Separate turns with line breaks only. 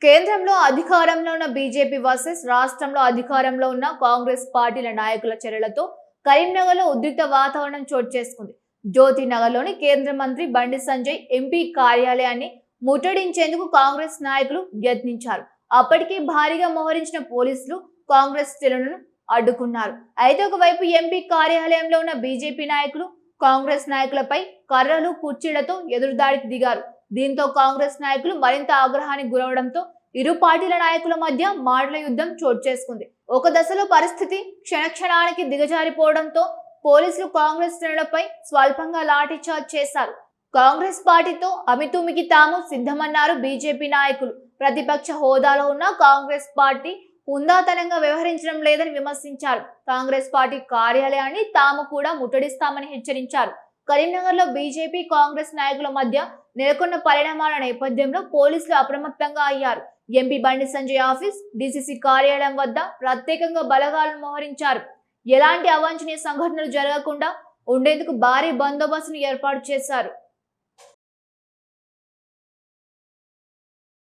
కేంద్రంలో అధికారంలో ఉన్న బీజేపీ వర్సెస్ రాష్ట్రంలో అధికారంలో ఉన్న కాంగ్రెస్ పార్టీల నాయకుల చర్యలతో కరీంనగర్లో ఉద్రిక్త వాతావరణం చోటు చేసుకుంది. జ్యోతినగర్లోని కేంద్ర మంత్రి బండి సంజయ్ ఎంపీ కార్యాలయాన్ని ముట్టడించేందుకు కాంగ్రెస్ నాయకులు యత్నించారు. అప్పటికే భారీగా మోహరించిన పోలీసులు కాంగ్రెస్ శ్రేణులను అడ్డుకున్నారు. అయితే ఒకవైపు ఎంపీ కార్యాలయంలో ఉన్న బీజేపీ నాయకులు కాంగ్రెస్ నాయకులపై కర్రలు, కుర్చీలతో ఎదురుదాడికి దిగారు. దీంతో కాంగ్రెస్ నాయకులు మరింత ఆగ్రహానికి గురవడంతో ఇరు పార్టీల నాయకుల మధ్య మాటల యుద్ధం చోటు చేసుకుంది. ఒక దశలో పరిస్థితి క్షణక్షణానికి దిగజారిపోవడంతో పోలీసులు కాంగ్రెస్ శ్రేణులపై స్వల్పంగా లాఠీచార్జ్ చేశారు. కాంగ్రెస్ పార్టీతో అమితుమికి తాము సిద్ధమన్నారు బీజేపీ నాయకులు. ప్రతిపక్ష హోదాలో ఉన్న కాంగ్రెస్ పార్టీ హుందాతనంగా వ్యవహరించడం లేదని విమర్శించారు. కాంగ్రెస్ పార్టీ కార్యాలయాన్ని తాము కూడా ముట్టడిస్తామని హెచ్చరించారు. కరీంనగర్లో బీజేపీ కాంగ్రెస్ నాయకుల మధ్య నెలకొన్న పరిణామాల నేపథ్యంలో పోలీసులు అప్రమత్తంగా అయ్యారు. MP Bandi Sanjay office, DCC కార్యాలయం వద్ద ప్రత్యేకంగా బలగాలను మోహరించారు. ఎలాంటి అవాంఛనీయ సంఘటనలు జరగకుండా ఉండేందుకు భారీ బందోబస్తును ఏర్పాటు చేశారు.